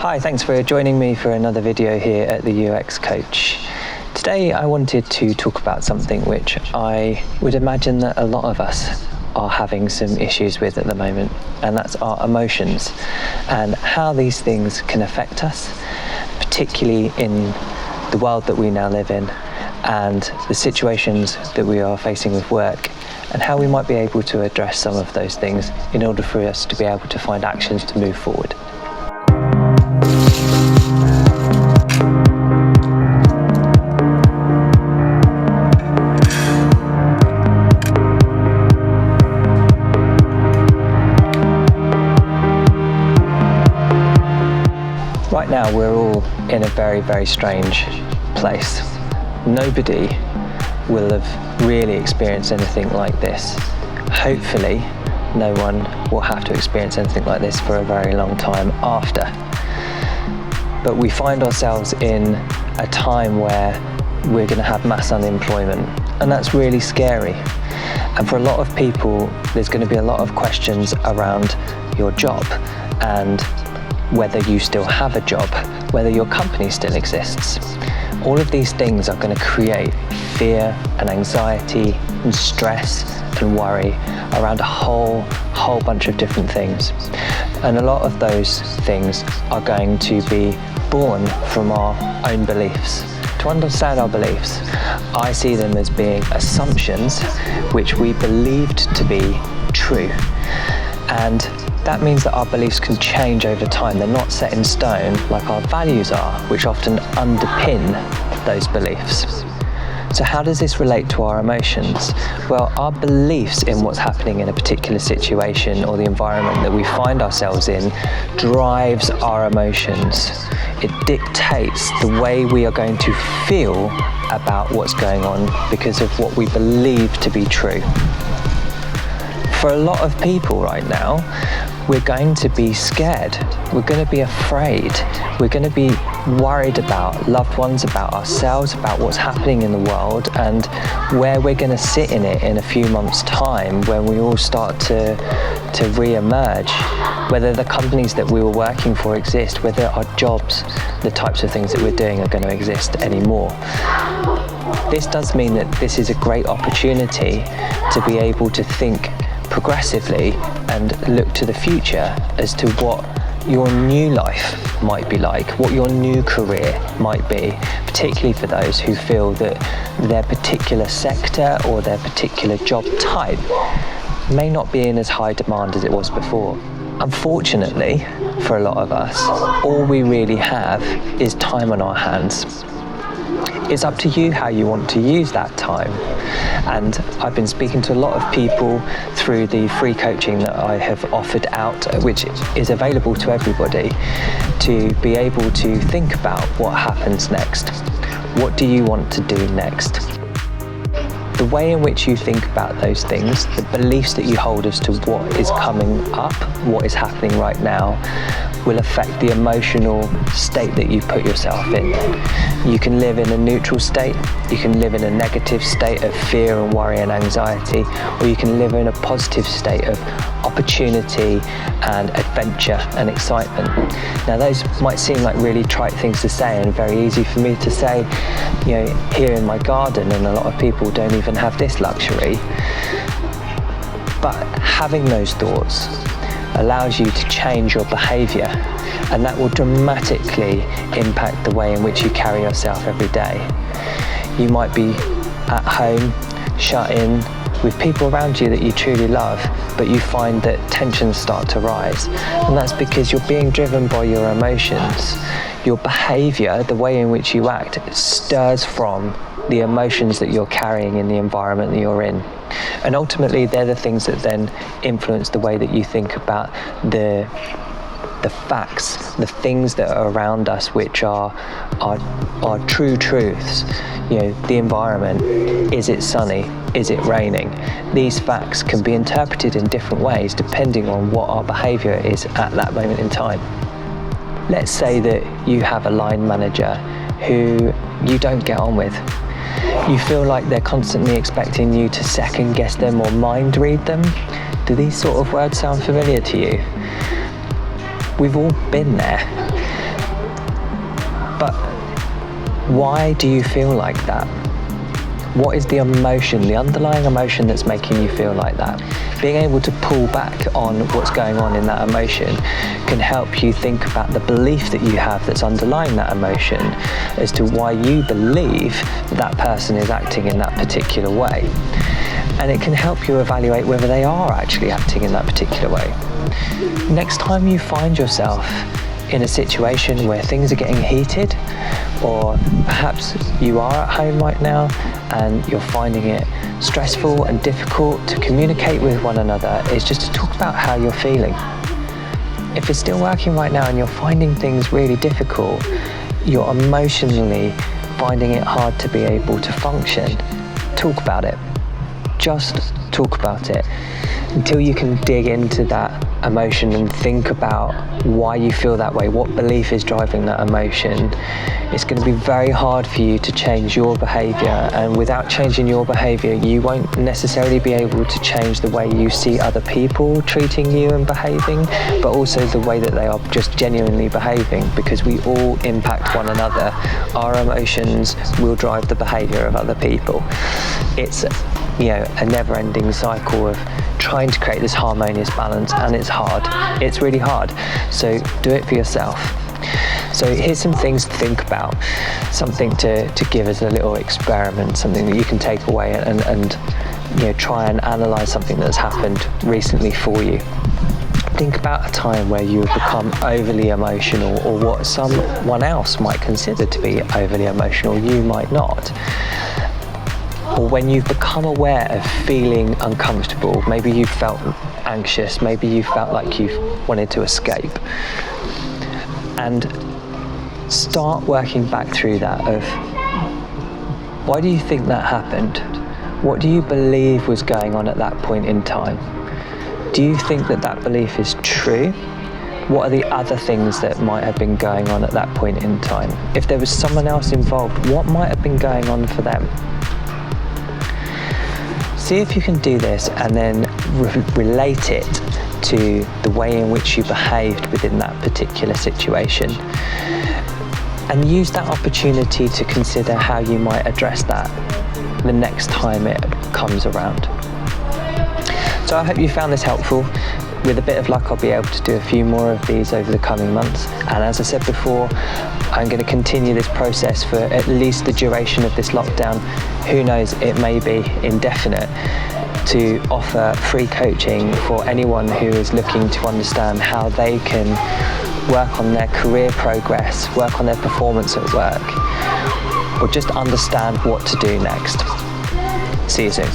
Hi, thanks for joining me for another video here at the UX Coach. Today I wanted to talk about something which I would imagine that a lot of us are having some issues with at the moment, and that's our emotions and how these things can affect us, particularly in the world that we now live in and the situations that we are facing with work, and how we might be able to address some of those things in order for us to be able to find actions to move forward. Right now we're all in a very, very strange place. Nobody will have really experienced anything like this. Hopefully no one will have to experience anything like this for a very long time after. But we find ourselves in a time where we're going to have mass unemployment, and that's really scary. And for a lot of people there's going to be a lot of questions around your job and whether you still have a job, whether your company still exists. All of these things are going to create fear and anxiety and stress and worry around a whole bunch of different things. And a lot of those things are going to be born from our own beliefs. To understand our beliefs, I see them as being assumptions which we believed to be true. And that means that our beliefs can change over time. They're not set in stone like our values are, which often underpin those beliefs. So how does this relate to our emotions? Well, our beliefs in what's happening in a particular situation or the environment that we find ourselves in drives our emotions. It dictates the way we are going to feel about what's going on because of what we believe to be true. For a lot of people right now, we're going to be scared, we're going to be afraid, we're going to be worried about loved ones, about ourselves, about what's happening in the world, and where we're going to sit in it in a few months' time when we all start to re-emerge, whether the companies that we were working for exist, whether our jobs, the types of things that we're doing are going to exist anymore. This does mean that this is a great opportunity to be able to think progressively and look to the future as to what your new life might be like, what your new career might be, particularly for those who feel that their particular sector or their particular job type may not be in as high demand as it was before. Unfortunately, for a lot of us, all we really have is time on our hands. It's up to you how you want to use that time. And I've been speaking to a lot of people through the free coaching that I have offered out, which is available to everybody, to be able to think about what happens next. What do you want to do next? The way in which you think about those things, the beliefs that you hold as to what is coming up, what is happening right now, will affect the emotional state that you put yourself in. You can live in a neutral state, you can live in a negative state of fear and worry and anxiety, or you can live in a positive state of opportunity and adventure and excitement. Now those might seem like really trite things to say and very easy for me to say, here in my garden, and a lot of people don't even have this luxury. But having those thoughts allows you to change your behaviour, and that will dramatically impact the way in which you carry yourself every day. You might be at home, shut in, with people around you that you truly love, but you find that tensions start to rise, and that's because you're being driven by your emotions. Your behaviour, the way in which you act, stirs from the emotions that you're carrying in the environment that you're in. And ultimately they're the things that then influence the way that you think about the facts, the things that are around us, which are true truths. The environment, is it sunny, is it raining? These facts can be interpreted in different ways depending on what our behaviour is at that moment in time. Let's say that you have a line manager who you don't get on with. You feel like they're constantly expecting you to second guess them or mind read them. Do these sort of words sound familiar to you? We've all been there. But why do you feel like that? What is the emotion, the underlying emotion that's making you feel like that? Being able to pull back on what's going on in that emotion can help you think about the belief that you have that's underlying that emotion as to why you believe that person is acting in that particular way. And it can help you evaluate whether they are actually acting in that particular way. Next time you find yourself in a situation where things are getting heated, or perhaps you are at home right now and you're finding it stressful and difficult to communicate with one another, is just to talk about how you're feeling. If it's still working right now and you're finding things really difficult, you're emotionally finding it hard to be able to function, talk about it. Just talk about it until you can dig into that emotion and think about why you feel that way, what belief is driving that emotion. It's going to be very hard for you to change your behaviour, and without changing your behaviour you won't necessarily be able to change the way you see other people treating you and behaving, but also the way that they are just genuinely behaving, because we all impact one another. Our emotions will drive the behaviour of other people. It's a never-ending cycle of trying to create this harmonious balance, and it's hard. It's really hard. So do it for yourself. So here's some things to think about, something to give as a little experiment, something that you can take away and try and analyse something that's happened recently for you. Think about a time where you have become overly emotional, or what someone else might consider to be overly emotional, you might not. Or when you've become aware of feeling uncomfortable, maybe you felt anxious, maybe you felt like you wanted to escape. And start working back through that of, why do you think that happened? What do you believe was going on at that point in time? Do you think that that belief is true? What are the other things that might have been going on at that point in time? If there was someone else involved, what might have been going on for them? See if you can do this and then relate it to the way in which you behaved within that particular situation, and use that opportunity to consider how you might address that the next time it comes around. So I hope you found this helpful. With a bit of luck, I'll be able to do a few more of these over the coming months. And as I said before, I'm going to continue this process for at least the duration of this lockdown. Who knows, it may be indefinite, to offer free coaching for anyone who is looking to understand how they can work on their career progress, work on their performance at work, or just understand what to do next. See you soon.